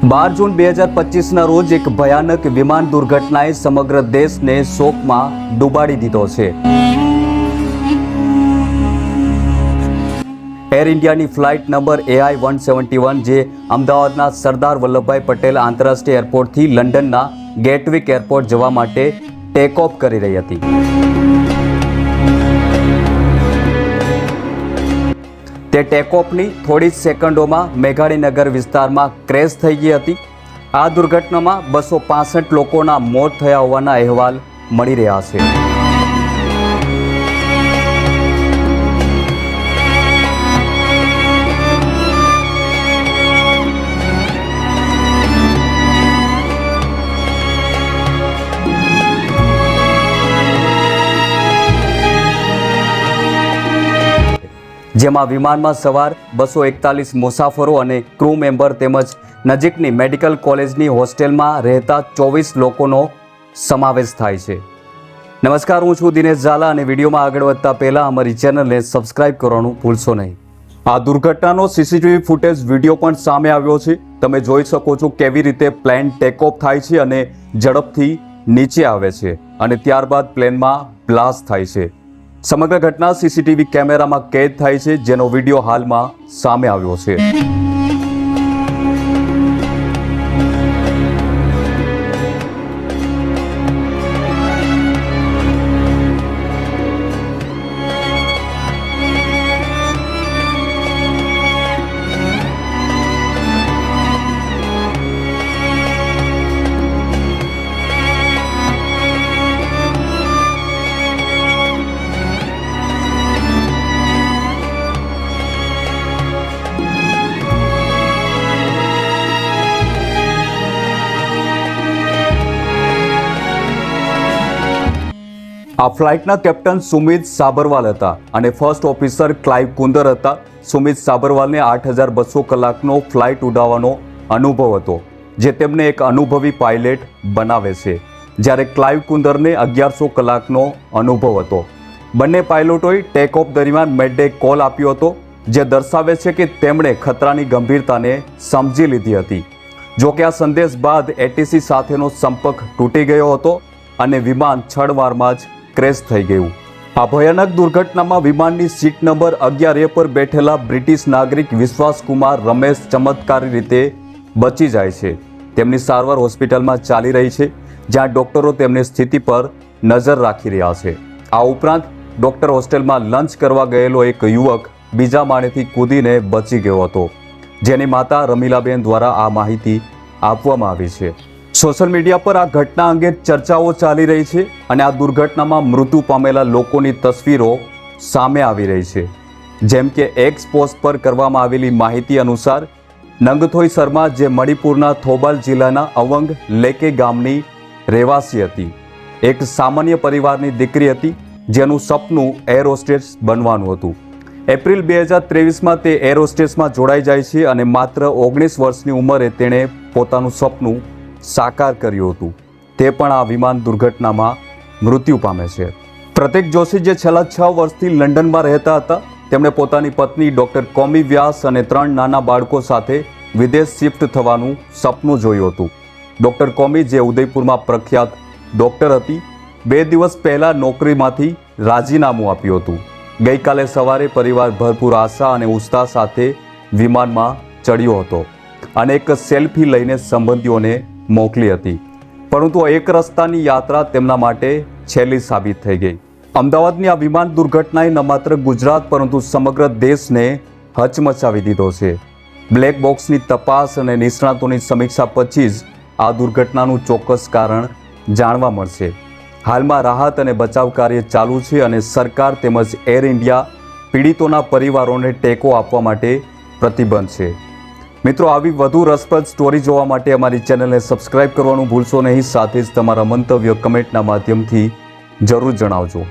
12 જૂન 2025ના રોજ એક ભયાનક વિમાન દુર્ઘટનાએ સમગ્ર દેશને શોકમાં ડૂબાડી દીધો છે. એર ઇન્ડિયાની ફ્લાઇટ નંબર AI-171 જે અમદાવાદના સરદાર વલ્લભભાઈ પટેલ આંતરરાષ્ટ્રીય એરપોર્ટથી લંડનના ગેટવિક એરપોર્ટ જવા માટે ટેક ઓફ કરી રહી હતી. તે ટેકઓફની થોડી જ સેકન્ડોમાં મેઘાણીનગર વિસ્તારમાં ક્રેશ થઈ ગઈ હતી. આ દુર્ઘટનામાં 265 લોકોના મોત થયા હોવાના અહેવાલ મળી રહ્યા છે. જેમાં વિમાનમાં સવાર 241 મુસાફરો અને ક્રૂ મેમ્બર તેમજ નજીકની મેડિકલ કોલેજની હોસ્ટેલમાં રહેતા 24 લોકોનો સમાવેશ થાય છે. નમસ્કાર, હું છું દિનેશ ઝાલા અને વિડીયોમાં આગળ વધતા પહેલાં અમારી ચેનલને સબસ્ક્રાઇબ કરવાનું ભૂલશો નહીં. આ દુર્ઘટનાનો CCTV ફૂટેજ વિડીયો પણ સામે આવ્યો છે. તમે જોઈ શકો છો કેવી રીતે પ્લેન ટેક ઓફ થાય છે અને ઝડપથી નીચે આવે છે અને ત્યારબાદ પ્લેનમાં બ્લાસ્ટ થાય છે. સમગ્ર ઘટના CCTV કેમેરામાં કેદ થાય છે, જેનો વિડીયો હાલમાં સામે આવ્યો છે. આ ફ્લાઇટના કેપ્ટન સુમિત સાબરવાલ હતા અને ફર્સ્ટ ઓફિસર ક્લાઇવ કુંદર હતા. સુમિત સાબરવાલને 8200 કલાકનો ફ્લાઇટ ઉડાવવાનો અનુભવ હતો, જે તેમને એક અનુભવી પાયલટ બનાવે છે, જ્યારે ક્લાઇવ કુંદરને 1100 કલાકનો અનુભવ હતો. બંને પાયલોટોએ ટેક ઓફ દરમિયાન મેડે કોલ આપ્યો હતો, જે દર્શાવે છે કે તેમણે ખતરાની ગંભીરતાને સમજી લીધી હતી. જોકે આ સંદેશ બાદ ATC સાથેનો સંપર્ક તૂટી ગયો હતો અને વિમાન ક્ષણવારમાં જ ક્રેશ થઈ ગયું. આ ભયાનક દુર્ઘટનામાં વિમાનની સીટ નંબર 11A પર બેઠેલા બ્રિટિશ નાગરિક વિશ્વાસકુમાર રમેશ ચમત્કારી રીતે બચી જાય છે. તેમની સારવાર હોસ્પિટલમાં ચાલી રહી છે, જ્યાં ડોક્ટરો તેમની સ્થિતિ પર નજર રાખી રહ્યા છે. આ ઉપરાંત ડોક્ટર હોસ્ટેલમાં લંચ કરવા ગયેલો એક યુવક બીજા માળેથી કૂદીને બચી ગયો હતો, જેની માતા રમીલાબેન દ્વારા આ માહિતી આપવામાં આવી છે. સોશિયલ મીડિયા પર આ ઘટના અંગે ચર્ચાઓ ચાલી રહી છે અને આ દુર્ઘટનામાં મૃત્યુ પામેલા લોકોની તસવીરો સામે આવી રહી છે. જેમ કે એક્સ પોસ્ટ પર કરવામાં આવેલી માહિતી અનુસાર નંગથોઈ શર્મા, જે મણિપુરના થોબાલ જિલ્લાના અવંગ લેકે ગામની રહેવાસી હતી, એક સામાન્ય પરિવારની દીકરી હતી, જેનું સપનું એર હોસ્ટેસ બનવાનું હતું. એપ્રિલ 2023માં તે એર હોસ્ટેસમાં જોડાઈ જાય છે અને માત્ર 19 વર્ષની ઉંમરે તેણે પોતાનું સપનું સાકાર કર્યું હતું. તે પણ આ વિમાન દુર્ઘટનામાં મૃત્યુ પામે છે. પ્રતીક જોશી, જે છેલ્લા 6 વર્ષથી લંડનમાં રહેતા હતા, તેમણે પોતાની પત્ની ડોક્ટર કોમી વ્યાસ અને 3 નાના બાળકો સાથે વિદેશ શિફ્ટ થવાનું સપનું જોયું હતું. ડોક્ટર કોમી, જે ઉદયપુરમાં પ્રખ્યાત ડોક્ટર હતી, 2 દિવસ પહેલા નોકરીમાંથી રાજીનામું આપ્યું હતું. ગઈકાલે સવારે પરિવાર ભરપૂર આશા અને ઉત્સાહ સાથે વિમાનમાં ચડ્યો હતો અને એક સેલ્ફી લઈને સંબંધીઓને મોકલી હતી, પરંતુ એક રસ્તાની યાત્રા તેમના માટે છેલ્લી સાબિત થઈ ગઈ. અમદાવાદની આ વિમાન દુર્ઘટનાએ ન માત્ર ગુજરાત પરંતુ સમગ્ર દેશને હચમચાવી દીધો છે. બ્લેક બોક્સની તપાસ અને નિષ્ણાતોની સમીક્ષા પછી જ આ દુર્ઘટનાનું ચોક્કસ કારણ જાણવા મળશે. હાલમાં રાહત અને બચાવ કાર્ય ચાલુ છે અને સરકાર તેમજ એર ઇન્ડિયા પીડિતોના પરિવારોને ટેકો આપવા માટે પ્રતિબદ્ધ છે. મિત્રો, આવી વધુ રસપ્રદ સ્ટોરી જોવા માટે અમારી ચેનલને સબસ્ક્રાઇબ કરવાનું ભૂલશો નહીં. સાથે જ તમારા મંતવ્ય કમેન્ટના માધ્યમથી જરૂર જણાવજો.